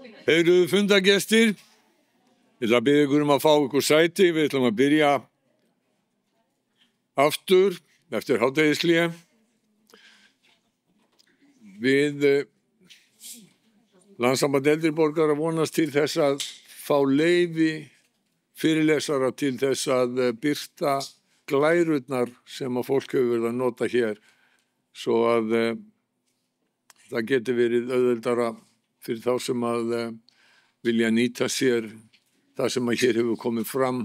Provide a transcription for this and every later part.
Heyrðu fundargestir, ég ætla að biðja ykkur að fá ykkur sæti. Við ætlum að byrja aftur eftir hádegishlé. Við Landssamband eldri borgara vonast til þess að fá leyfi fyrirlesara til þess að birta glærurnar sem að fólk hefur verið að nota hér, svo að það geti verið auðveldara fyrir þá sem að vilja nýta sér það sem að hér hefur komið fram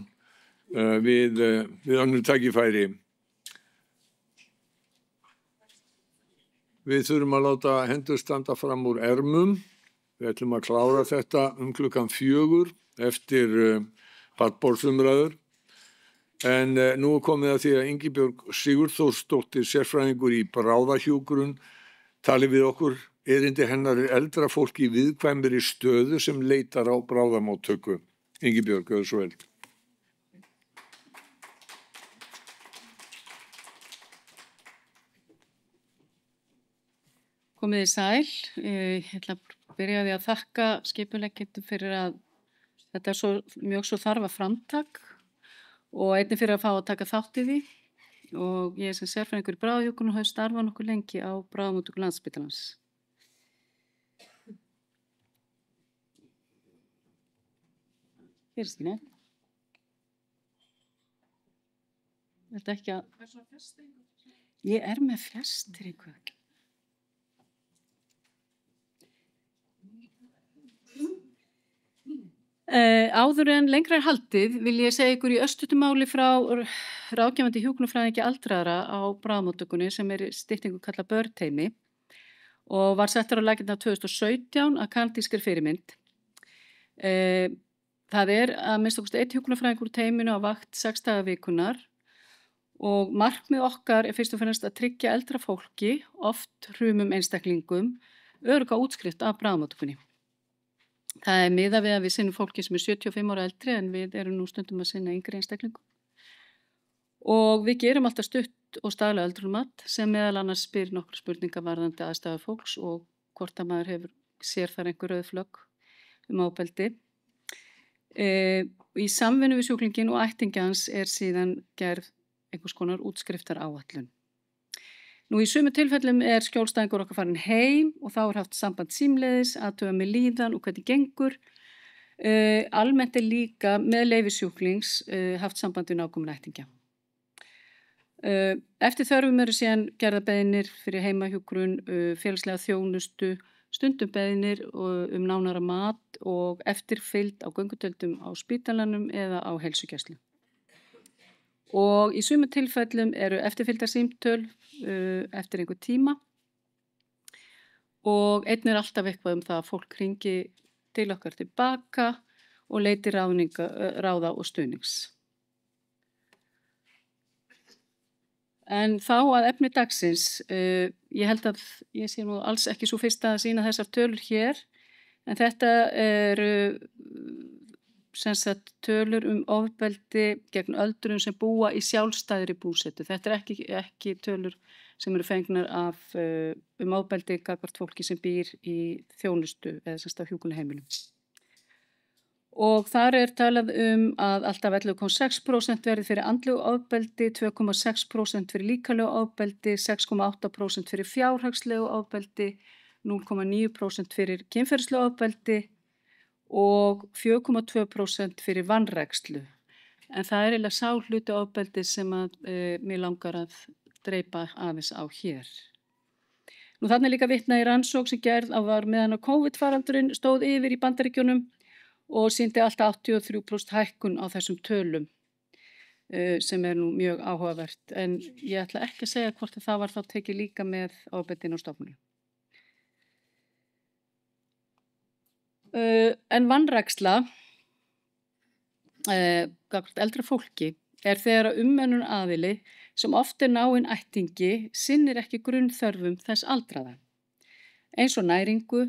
við önnur tækifæri. Við þurfum að láta hendur standa fram úr ermum. Við ætlum að klára þetta klukkan 4 eftir pallborðsumræður. En nú er komið að því að Ingibjörg Sigurþórsdóttir, sérfræðingur í bráðahjúkrun, tali við okkur. Erindi hennar eldra fólk í viðkvæmri stöðu sem leitar á bráðamóttöku. Ingibjörg, gjörðu svo vel. Komið þið sæl. Ég ætla að byrja á því að þakka skipuleggjendum fyrir að þetta er mjög svo þarfa framtak og einnig fyrir að fá að taka þátt í því. Og ég sem sérfræðingur í bráðahjúkrun og hef starfað nokkuð lengi á bráðamóttöku Landspítalans. Gerist ekki neitt. Þetta ekki að... Ég er með festir eitthvað. Áður en lengra er haldið vil ég segja ykkur í örstuttu máli frá ráðgefandi hjúkrunarfræðingi aldraðra á bráðamóttökunni sem er styttingu kallað börnteymi og var settur á laggirnar 2017 að kanadískri fyrirmynd. Það er að minnsta kosti 1 hjúkrunarfræðingur úr teyminu á vakt 6 daga vikunar og markmið okkar er fyrst og fremst að tryggja eldra fólki, oft hrumum einstaklingum, örugga útskrift af bráðamóttökunni. Það er miðað við að við sinnum fólki sem er 75 ára eldri en við erum nú stundum að sinna yngri einstaklingum. Og við gerum alltaf stutt og staðlega öldrunarmat sem meðal annars spyr nokkra spurninga varðandi aðstæður fólks og hvort að maður sér þar einhver rauð flögg ofbeldi. Í samvinnu við sjúklinginn og ættingjans er síðan gerð einhvers konar útskriftar áætlun. Nú í sumum tilfellum er skjólstæðingur okkar farin heim og þá er haft samband símleiðis, athuga með líðan og hvernig gengur. Almennt er líka með leyfi sjúklings haft samband við nákominn ættingja. Eftir þörfum eru síðan gerða beiðnir fyrir heimahjúkrun, félagslega þjónustu, stundum beiðnir nánara mat og eftirfylgd á göngudeildum á spítalanum eða á heilsugæslu. Og í sumum tilfellum eru eftirfylgdarsímtöl eftir einhver tíma og einn er alltaf eitthvað það að fólk hringi til okkar tilbaka og leiti ráða og stuðnings. En þá að efni dagsins, ég held að ég sé nú alls ekki svo fyrst að sýna þessar tölur hér, en þetta eru tölur ofbeldi gegn öldruðum sem búa í sjálfstæðri búsetu. Þetta er ekki tölur sem eru fengnar af ofbeldi gagnvart fólki sem býr í þjónustu eða á hjúkrunarheimilum. Og þar er talað að alltaf 11,6% verði fyrir andlegu ofbeldi, 2,6% fyrir líkamlegu ofbeldi, 6,8% fyrir fjárhagslegu ofbeldi, 0,9% fyrir kynferðislegu ofbeldi og 4,2% fyrir vanrækslu. En það er eiginlega sá hluti ofbeldi sem að mig langar að dreipa aðeins á hér. Nú þarna er líka vitnað í rannsókn sem gerð var meðan að COVID-faraldurinn stóð yfir í Bandaríkjunum og sýndi alltaf 83% hækkun á þessum tölum sem er nú mjög áhugavert. En ég ætla ekki að segja hvort það var þá tekið líka með ofbeldinu á stofnunum. En vanræksla gagnvart eldra fólki er þegar umönnun aðili sem oft er náinn ættingi sinnir ekki grunnþörfum þess aldraða, eins og næringu,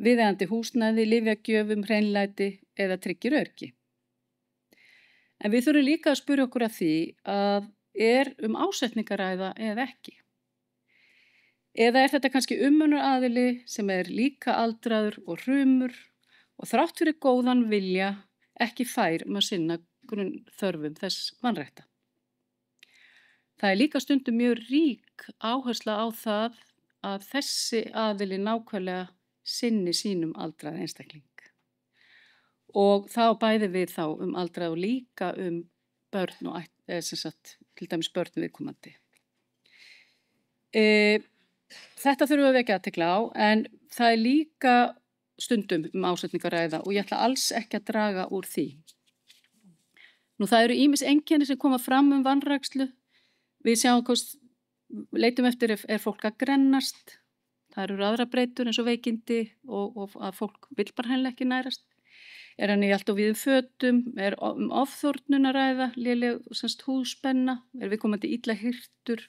viðeigandi húsnæði, lyfjagjöfum, hreinlæti eða tryggir öryggi. En við þurfum líka að spyrja okkur að því að er ásetningaræða eða ekki. Eða er þetta kannski umönnunaraðili sem er líka aldraður og hrumur og þrátt fyrir góðan vilja ekki fær að sinna grunnþörfum þess vanrækta. Það er líka stundum mjög rík áhersla á það að þessi aðili nákvæmlega sinni sínum aldraða einstakling. Og þá bæði við þá aldraða og líka börn og til dæmis börn viðkomandi. Þetta þurfum við að vekja athygli á, en það er líka stundum ásetning að ræða og ég ætla alls ekki að draga úr því. Nú það eru ýmis einkenni sem koma fram vanrækslu. Við sjáum leitum eftir fólk að grennast, það eru aðra breytur eins og veikindi og að fólk vill bara hreinlega ekki nærast. Hann í allt of víðum fötum, ofþornun að ræða, léleg húðspenna, viðkomandi illa hirtur,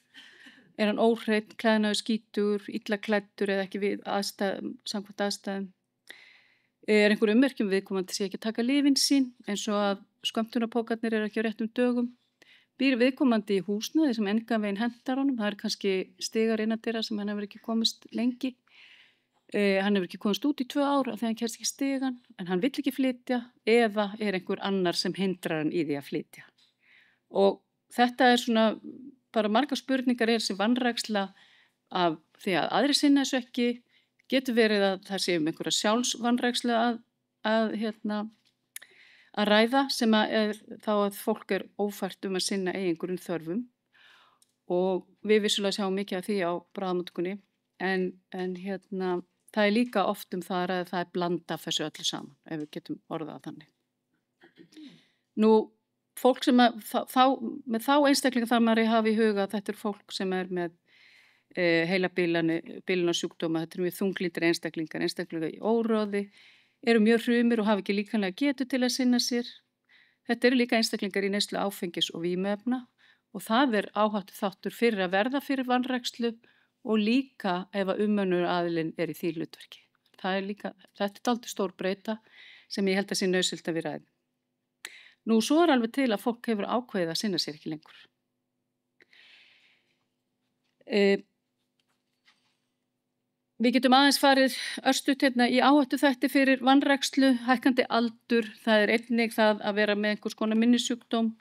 hann óhreinn, klæðnaður skítugur, illa klæddur eða ekki við samkvæmt aðstæðum. Einhver ummerkjum viðkomandi sé ekki að taka lyfin sín, eins og að skömmtunarpókarnir ekki á réttum dögum. Býr viðkomandi í húsnæði sem engan veginn hentar honum, það kannski stigar innandyra sem hann hefur ekki komist lengi. Hann hefur ekki komist út í 2 ár af því hann kemst ekki stigan, en hann vill ekki flytja eða einhver annar sem hindrar hann í því að flytja. Og þetta svona bara margar spurningar sem vanræksla af því að aðrir sinna þessu ekki, getur verið að það sé einhverja sjálfsvanrækslu að ræða sem þá að fólk ófært að sinna eigin grunnþörfum og við vissulega sjáum mikið af því á bráðamóttökunni en það er líka oft það að það blanda þessu öllu saman ef við getum orðað þannig. Nú fólk sem með þá einstaklinga þarf maður að hafa í huga að þetta fólk sem með heilabilunarsjúkdóma, þetta mjög þunglyndir einstaklingar í óróði, eru mjög hrumir og hafa ekki líkamlega getu til að sinna sér. Þetta eru líka einstaklingar í neyslu áfengis og vímuefna og það áhættu þáttur fyrir að verða fyrir vanrækslu og líka ef að umönnunaraðilinn í því hlutverki. Þetta er dálítið stór breyta sem ég held að sé nauðsynlegt að við ræðum. Nú svo alveg til að fólk hefur ákveðið að sinna sér ekki lengur. Við getum aðeins farið örstutt í áhættuþætti fyrir vanrækslu, hækkandi aldur, það einnig það að vera með einhvers konar minnissjúkdóm,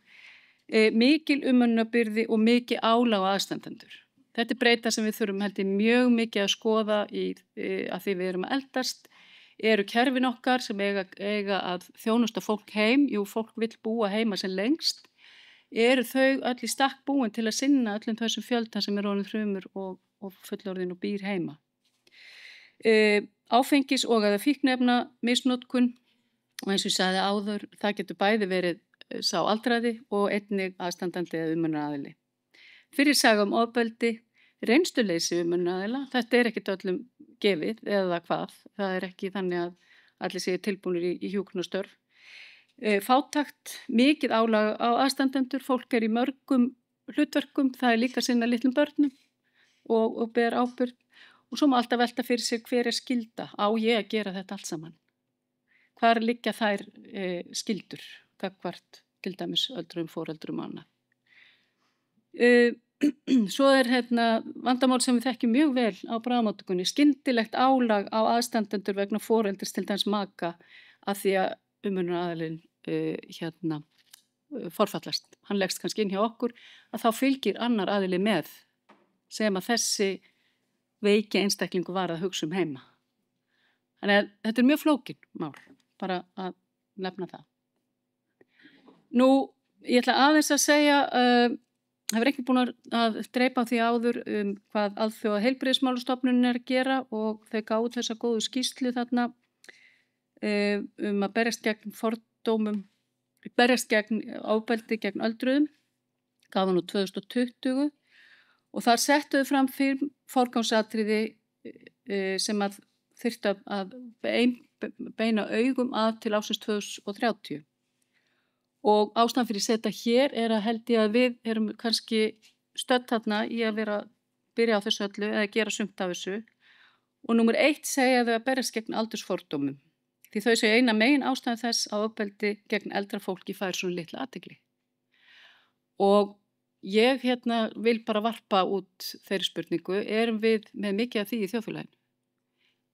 mikil umönnunarbyrði og mikið álag á aðstandendur. Þetta breyta sem við þurfum mjög mikið að skoða að því við erum að eldast, eru kerfin okkar sem eiga að þjónusta fólk heim, fólk vill búa heima sem lengst, eru þau öll í stakk búin til að sinna öllum þessum fjölda sem orðin hrumur og fullorðin og býr heima. Áfengis og eða fíkniefna misnotkun og eins og ég sagði áður, það getur bæði verið sá aldraði og einnig aðstandandi eða umönnunaraðili. Fyrirsaga ofbeldi, reynsluleysi umönnunaraðila, þetta ekkert öllum gefið eða hvað, það ekki þannig að allir séu tilbúnir í hjúkrunarstörf. Fátækt, mikið álag á aðstandendur, fólk í mörgum hlutverkum, það líka sinna litlum börnum og ber ábyrgð. Og svo má alltaf velta fyrir sig hver skylda, á ég að gera þetta allt saman? Hvar liggja þær skyldur, gagnvart til dæmis öldruðum, foreldrum og annað. Svo vandamál sem við þekkjum mjög vel á bráðamóttökunni, skyndilegt álag á aðstandendur vegna foreldris til dæmis maka að því að umönnunaraðilinn forfallast. Hann leggst kannski inn hjá okkur að þá fylgir annar aðili með sem að þessi veiki einstaklingu var að hugsa heima. Þannig að þetta mjög flókin mál, bara að nefna það. Nú, ég ætla aðeins að segja, hefur ekki búin að dreipa á því áður hvað alþjóða heilbrigðismálastofnunin að gera og þau gáðu þessa góðu skýrslu þarna að berjast gegn fordómum, berjast gegn ofbeldi gegn öldruðum, gaf nú 2020 og þar settuðu fram fyrir forgangsatriði sem að þyrfti að beina augum að til ársins 2030. Og ástæðan fyrir setja hér að held ég að við erum kannski stödd þarna í að byrja á þessu öllu eða gera sumt af þessu. Og númer 1 segja þau að berjast gegn aldursfordómum. Því þau segja eina megin ástæðan þess að ofbeldi gegn eldra fólki fær svona litla athygli. Og ég vil bara varpa út þeirri spurningu, erum við með mikið af því í þjóðfélaginu?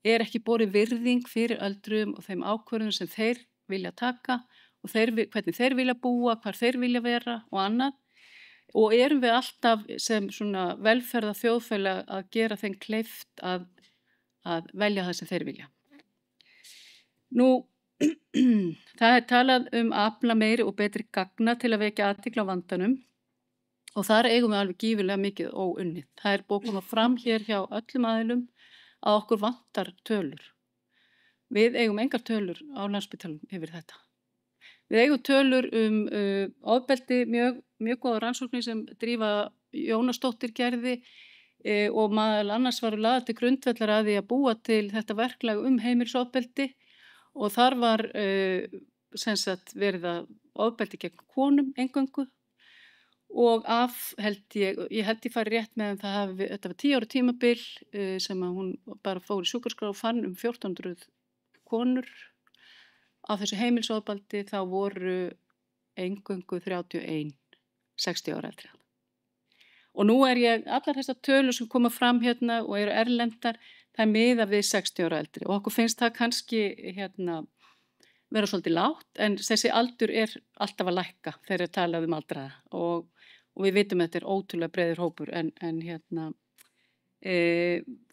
ekki borið virðing fyrir öldruðum og þeim ákvörðunum sem þeir vilja taka og hvernig þeir vilja búa, hvar þeir vilja vera og annað. Og erum við alltaf sem svona velferða þjóðfélag að gera þeim kleift að velja það sem þeir vilja. Nú, það talað að afla meiri og betri gagna til að vekja athygli á vandanum og þar eigum við alveg gífurlega mikið óunnið. Það búið að koma fram hér hjá öllum aðilum að okkur vantar tölur. Við eigum engar tölur á Landspítalanum yfir þetta. Við eigum tölur ofbeldi, mjög góða rannsóknir sem Drífa Jónasdóttir gerði og meðal annars var lagðar til grundvallar að því að búa til þetta verklag heimilisofbeldi og þar var verið að ofbeldi gegn konum eingöngu og ég held ég fari rétt með þetta var 10 ára tímabil sem að hún bara fór í sjúkraskrá og fann 1400 konur á þessu heimilisofbeldi, þá voru eingöngu 31 60 ára eldri. Og nú ég, allar þessar tölur sem koma fram hérna og eru erlendar, það miða við 60 ára eldri og okkur finnst það kannski vera svolítið lágt, en þessi aldur alltaf að lækka þegar talað aldraða og við vitum að þetta ótrúlega breiður hópur en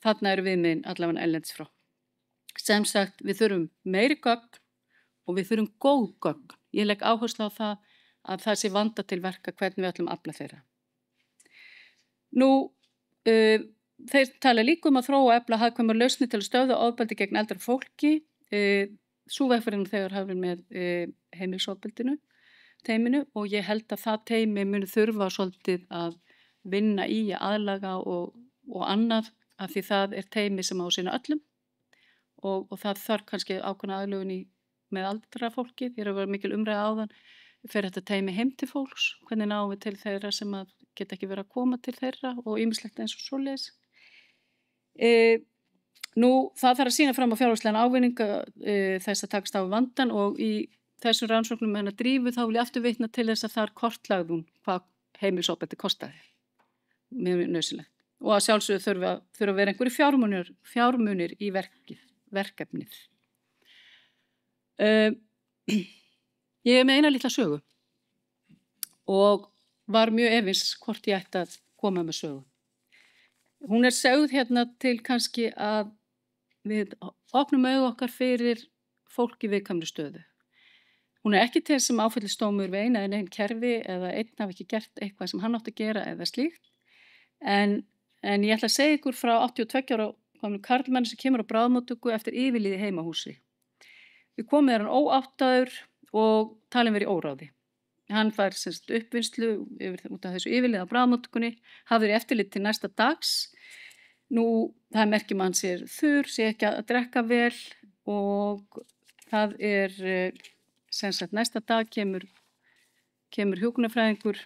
þarna eru viðmiðin allavega erlendis frá. Sem sagt, við þurfum meiri gögn og við þurfum góð gögn. Ég legg áherslu á það að það sé vanda til verka hvernig við ætlum að afla þeirra. Nú, þeir tala líka að þróa og efla hagkvæmar lausnir til að stöðva ofbeldi gegn eldra fólki. Sú vegferðin þegar hafði með heimilisofbeldinu, teyminu og ég held að það teymi muni þurfa svolítið að vinna í að aðlaga og annað af því það teymi sem á sinna öllum og það þarf kannski ákveðna aðlögun með aldra fólki. Þér að vera mikil umræða áðan, fer þetta teymi heim til fólks, hvernig náum við til þeirra sem að geta ekki verið að koma til þeirra og ýmislegt eins og svoleiðis. Nú, það þarf að sýna fram á fjárhagslegan ávinning þess að takast á við vandann og í þessum rannsóknum með hennar Drífu þá vil ég aftur vitna til þess að það kortlagði hún hvað heimilisofbeldi kostaði. Mjög nauðsynlegt. Og að sjálfsögðu þurfa að vera einhverjir fjármunir í verkefnið. Ég með eina litla sögu og var mjög efins hvort ég ætti að koma með sögu. Hún sögð hérna til kannski að við opnum augu okkar fyrir fólk í viðkvæmri stöðu. Hún ekki til sem áfellisdómur við eina eða einn kerfi eða einn hafi ekki gert eitthvað sem hann átti að gera eða slíkt. En ég ætla að segja ykkur frá 82 ára komnum karlmanni sem kemur á bráðamóttöku eftir yfirlið í heimahúsi. Við komum hann óáttaður og talin verið í óráði. Hann fær uppvinnslu út af þessu yfirlið á bráðamóttökunni, hafði eftirlit til næsta dags. Nú, það merkjum hann sér þurr, sé ekki að drekka vel og það næsta dag kemur hjúkrunarfræðingur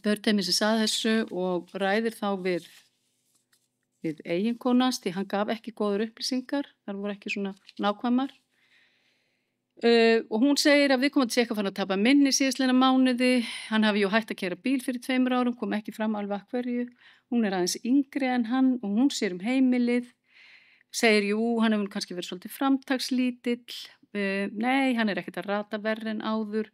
börnteymi sem sagði þessu og ræðir þá við eiginkonans því hann gaf ekki góðar upplýsingar, þar voru ekki svona nákvæmar. Og hún segir að viðkomandi sé ekki að fara að tapa minni síðastliðna mánuði, hann hafi hætt að keyra bíl fyrir 2 árum, kom ekki fram alveg að hverju, hún aðeins yngri en hann og hún sér heimilið, segir hann hefur kannski verið svolítið framtakslítill, nei, hann ekkert að rata verri en áður,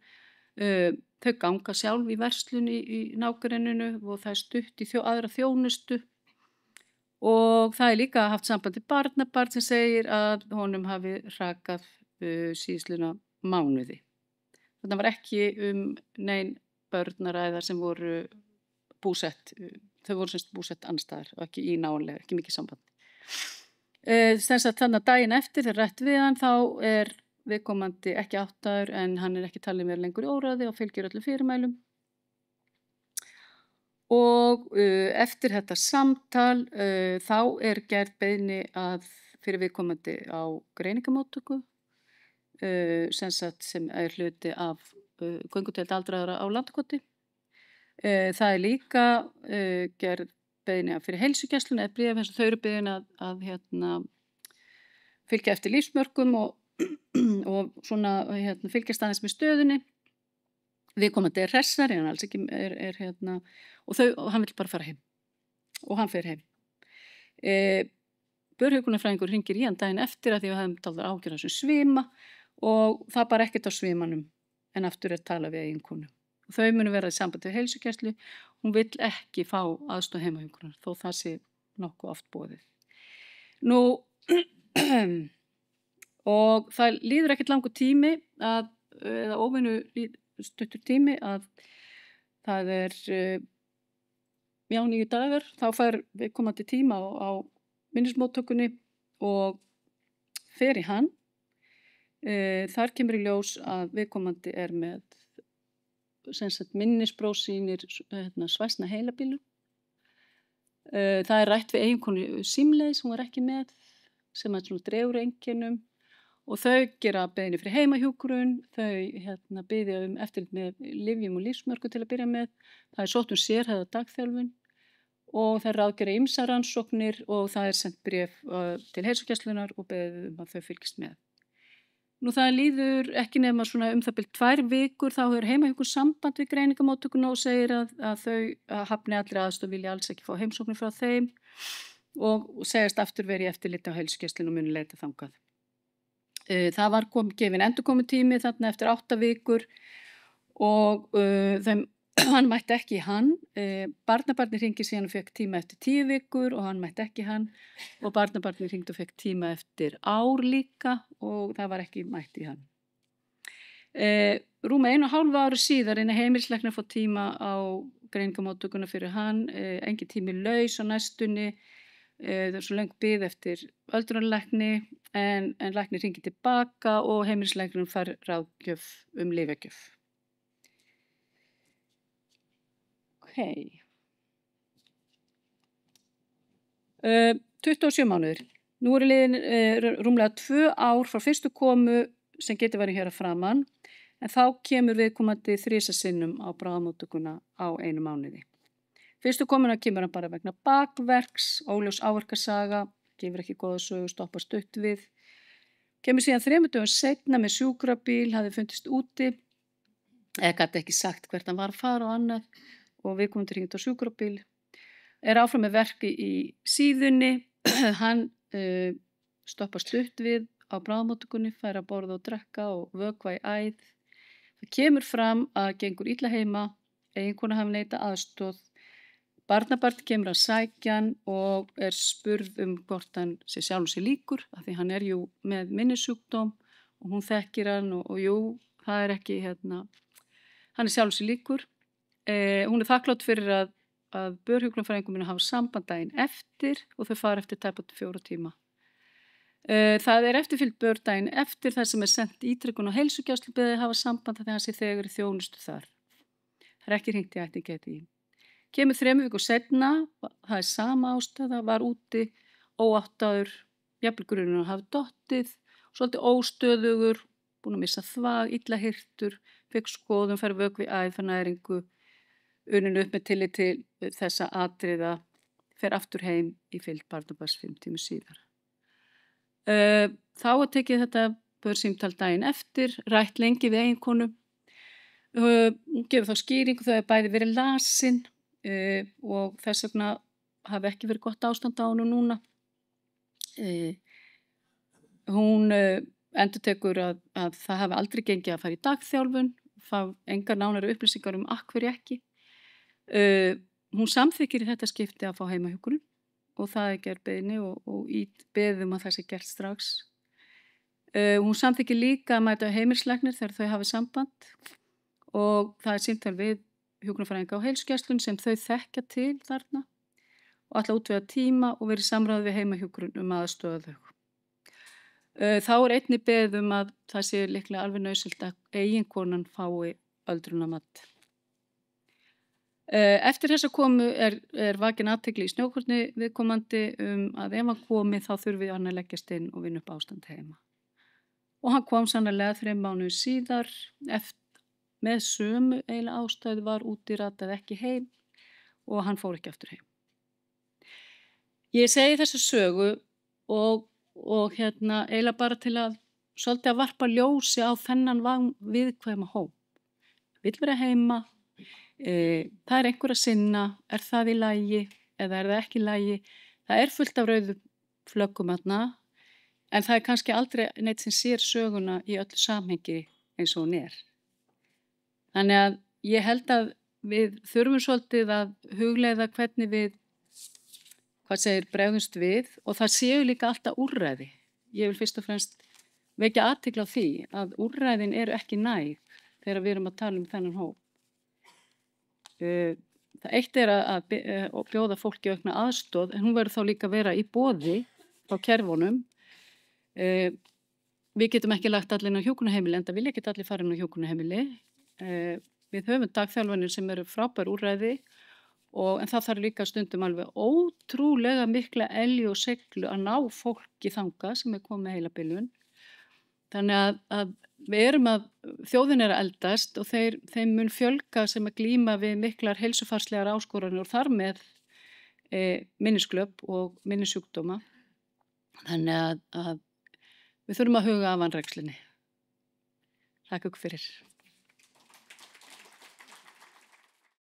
þau ganga sjálf í verslun í nágrenninu og það stutt í aðra þjónustu og það líka haft sambandi barnabarn sem segir að honum hafi hrakað síðsluna mánuði. Þetta var ekki nein börn að ræða sem voru búsett, þau voru búsett annars staðar og ekki í nálega, ekki mikið samband. Þannig að daginn eftir þegar rætt við hann þá viðkomandi ekki áttaður en hann ekki talið mér lengur í óráði og fylgir öllum fyrirmælum. Og eftir þetta samtal þá gerð beiðni fyrir viðkomandi á greiningamóttöku sem hluti af göngudeild aldraðra á Landakoti. Það líka gerð beiðni fyrir heilsugæsluna eða bréf eins og þau eru beðin að fylgja eftir lífsmörkum og svona fylgjast aðeins með stöðunni. Viðkomandi hressari, hann alls ekki og hann vill bara fara heim og hann fer heim. börhjúkrunarfræðingur hringir í hann daginn eftir að því við hefum dálítið ágjörð af þessum svima og það bara ekkert á svimanum en aftur talað við eiginkonu. Þau munu vera í sambandi við heilsugæslu, hún vill ekki fá aðstoð heimahjúkrunar þó það sé nokkuð oft boðið. Nú, og það líður ekkert langur tími eða óvenju stuttur tími að það 9 dagar, þá fær viðkomandi tíma á minnismóttökunni og fer í hann. Þar kemur í ljós að viðkomandi með minnisbrósýnir svæsna heilabílum. Það rætt við eiginkonu símleiðis, hún var ekki með, sem svona dregur einkennum og þau gera beiðni fyrir heimahjúkrun, þau biðja eftirlit með lyfjum og lífsmörkum til að byrja með. Það sótt sérhæfða dagþjálfun og það ráðgera ýmsar rannsóknir og það sent bréf til heilsugæslunnar og beðið að þau fylgist með. Nú það líður ekki nema svona það bil 2 vikur, þá hefur heimahjúkrun samband við greiningamóttökuna og segir að þau hafni allri aðstoð, vilja alls ekki fá heimsóknir frá þeim og segjast aftur verið í eftirliti á heilsugæslunni og muni leita þangað. Það var gefin endurkomutími þarna eftir 8 vikur og hann mætti ekki í hann. Barnabarnið hringdi síðan og fekk tíma eftir 10 vikur og hann mætti ekki í hann og barnabarnið hringdi og fekk tíma eftir ár líka og það var ekki mætt í hann. Rúma 1,5 ári síðar heimilislæknar fá tíma á greiningamóttökuna fyrir hann, engin tími laus á næstunni. Það svo löng bið eftir öldrunarlækni en læknir hringir tilbaka og heimilislæknirinn fær ráðgjöf lyfjagjöf. Okay. 27 mánuðir. Nú liðin rúmlega 2 ár frá fyrstu komu sem getur verið hér að framan en þá kemur viðkomandi 3 sinnum á bráðamóttökuna á 1 mánuði. Fyrstu komuna kemur hann bara vegna bakverks, óljós áverkasaga, gefur ekki góða sögu, stoppar stutt við. Kemur síðan 3 dögum seinna með sjúkrabíl, hafði fundist úti, gat ekki sagt hvert hann var að fara og annað og viðkomandi hringt á sjúkrabíl. Áfram með verki í síðunni, hann stoppar stutt við á bráðamóttökunni, fær að borða og drekka og vökva í æð. Það kemur fram að gengur illa heima, eiginkona hafi neitað aðstoð. Barnabarn kemur að sækja hann og spurð hvort hann sé sjálfum sér líkur, af því hann jú með minnissjúkdóm og hún þekkir hann og jú, það ekki, hann sjálfum sér líkur. Hún þakklát fyrir að börhjúkrunarfræðingur muni hafa samband daginn eftir og þau fara eftir tæpa 4 tíma. Það eftirfylgd börn daginn eftir þar sem sent ítrekkun á heilsugæslu beðið hafa samband að hann sé þegar í þjónustu þar. Það ekki hringt í ættingeti í. Kemur 3 vikum seinna, það sama ástæða, var úti, óáttaður, jafnvel grunur að hafa dottið, svolítið óstöðugur, búinn að missa þvag, illa hirtur, fekk skoðun, fær vökvi í æð, fær næringu, unnin upp með tillit til þessa atriða, fer aftur heim í fylgd barnabarns 5 tímum síðar. Þá tekið þetta börsímtal daginn eftir, rætt lengi við eiginkonu, gefur þá skýringu, þau bæði verið lasin, og þess vegna hafi ekki verið gott ástand á hennu núna. Hún endurtekur að það hafi aldrei gengið að fara í dagþjálfun, fá engar nánari upplýsingar af hverju ekki. Hún samþykkir í þetta skipti að fá heimahjúkrun og það gerð beiðni og beðum að það sé gert strax. Hún samþykkir líka að mæta heimilislæknir þegar þau hafi samband og það símtal við hjúkrunarfræðinga á heilsugæslunni sem þau þekkja til þarna og ætla að útvega tíma og verið samráð við heimahjúkrun aðstoða þau. Þá einnig beðið að það sé líklega alveg nauðsynlegt að eiginkonan fái öldrunarmat. Eftir þessa komu vakin athygli í snjókorni viðkomandi að ef hann komi þá þurfi hann að leggjast inn og vinna upp ástand heima. Og hann kom sannarlega 3 mánuðum síðar með sömu eiginlega ástæðu, var úti, rataði ekki heim og hann fór ekki aftur heim. Ég segi þessa sögu og eiginlega bara til að svolítið að varpa ljósi á þennan viðkvæma hóp. Vill vera heima, það einhver að sinna, það í lagi eða það ekki í lagi. Það fullt af rauðum flöggum þarna, en það kannski aldrei neitt sem sér söguna í öllu samhengi eins og hún er. Þannig að ég held að við þurfum svolítið að hugleiða hvernig við, bregðumst við, og það séu líka alltaf úrræði. Ég vil fyrst og fremst vekja athygli á því að úrræðin eru ekki næg þegar við erum að tala um þennan hóp. Það eitt er að bjóða fólki aukna aðstoð, en hún verður þá líka að vera í boði á kerfunum. Við getum ekki lagt allir inn á hjúkrunarheimili, enda vilja ekki allir fara inn á hjúkrunarheimili. Við höfum dagþjálfanir sem eru frábær úrræði, en það þarf líka stundum alveg ótrúlega mikla elju og seglu að ná fólki þangað sem komið með heilabilun. Þannig að þjóðin er að eldast og þeim mun fjölga sem að glíma við miklar heilsufarslegar áskoranir og þar með minnisglöp og minnissjúkdóma. Þannig að við þurfum að huga að vanrækslunni. Þakka ykkur fyrir.